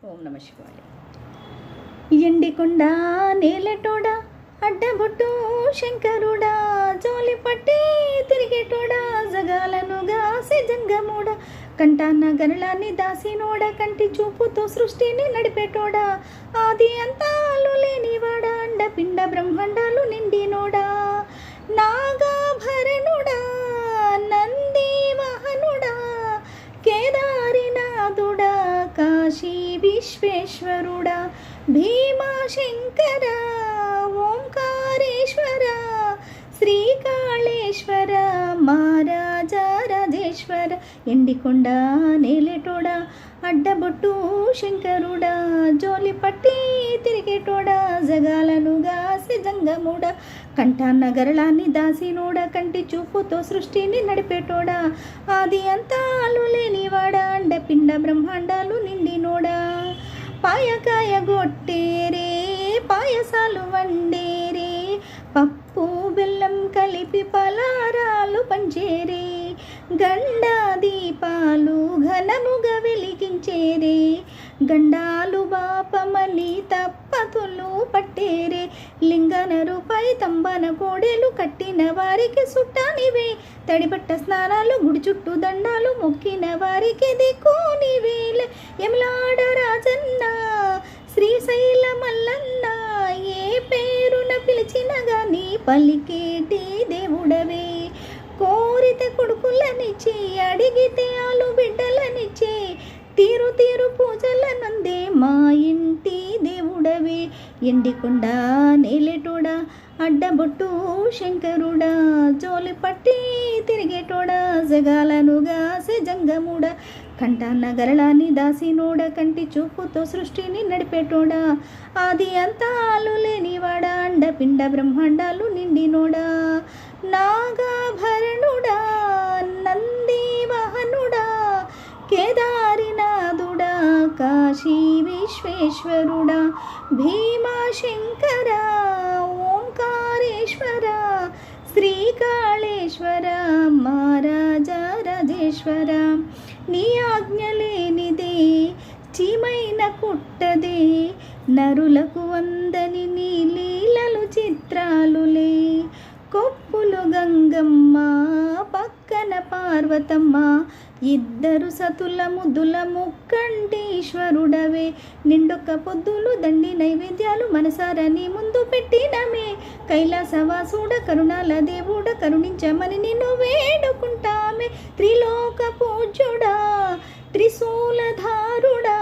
ఓం నమ శివాయ. ఎండికొండ నేలటోడా, అడ్డబొట్టు శంకరుడా, జోలి పట్టి తిరిగేటోడా, జగాలను గాసి జంగముడా, కంటాన్న గరళాన్ని దాసినోడా, కంటి చూపుతో సృష్టిని నడిపేటోడా, ఆది అంతాలు లేనివాడా, అండపిండ బ్రహ్మాండాలు నిండినోడా, నాగాభరణుడా, నంది వాహనుడా, కేదారినాథుడా, కాశీ విశ్వేశ్వరుడా, భీమాశంకర, ఓంకారేశ్వర, శ్రీకాళేశ్వర, మహారాజా రాజేశ్వర. ఎండికొండ నేలేటోడా, అడ్డబొట్టు శంకరుడా, జోలి పట్టి తిరిగేటోడా, జగాలను గాసి జంగముడా, కంఠాన్న గరళాన్ని దాసినోడా, కంటి చూపుతో సృష్టిని నడిపేటోడా, ఆది అంతాలు లేనివాడా, అండపిండ బ్రహ్మాండాలు నిండినోడా, పాయకాయ గొట్టేరే, పాయసాలు వండేరే, పప్పు బెల్లం కలిపి పలారాలు పంచేరే, గండా దీపాలు ఘనముగా వెలిగించేరే, గండాలు బాపమని తప్పతులు పట్టేరే, లింగన రూపాయి తంబన కోడేలు కట్టిన వారికి సుట్టానివే, తడిబట్ట స్నానాలు గుడి చుట్టూ దండాలు మొక్కిన వారికి దిక్కునివేలే, యమలాడ రాజన్న, శ్రీశైల మల్లన్న, ఏ పేరున పిలిచిన గాని పలికేటి దేవుడవే, కోరితే కొడుకులనిచ్చి అడిగితే ఆలు బిడ్డలనిచ్చే, తీరు తీరు పూజలనందే మా ఇంటి దేవుడవే. ఎండికొండ నేలేటోడా, అడ్డబొట్టు శంకరుడా, జోలి పట్టి తిరిగేటోడా, జగాలను గాసే జంగముడా, కంఠాన్న గరళాన్ని దాసినోడా, కంటి చూపుతో సృష్టిని నడిపేటోడా, ఆది అంతాలు లేనివాడా, అండపిండ బ్రహ్మాండాలు నిండినోడా, నాగాభరణుడా, నంది వాహనుడా, కేదారినాథుడా, కాశీ విశ్వేశ్వరుడా, భీమాశంకర, ఓంకారేశ్వర, శ్రీకాళేశ్వర, మహారాజా రాజేశ్వర. నీ ఆజ్ఞ లేనిదే చీమైన కుట్టదే, నరులకు అందని నీ లీలలు చిత్రాలులే, కొప్పులు గంగమ్మ పక్కన పార్వతమ్మ, ఇద్దరు సతుల ముద్దుల ముక్కంటీశ్వరుడవే, నిండొక్క పొద్దులు దండి నైవేద్యాలు మనసారా నీ ముందు పెట్టినమే, కైలాసవాసుడ కరుణాల దేవుడ, కరుణించమని నిన్ను వేడుకుంటామే, త్రిలోక పూజ్యుడా, త్రిశూలధారుడా,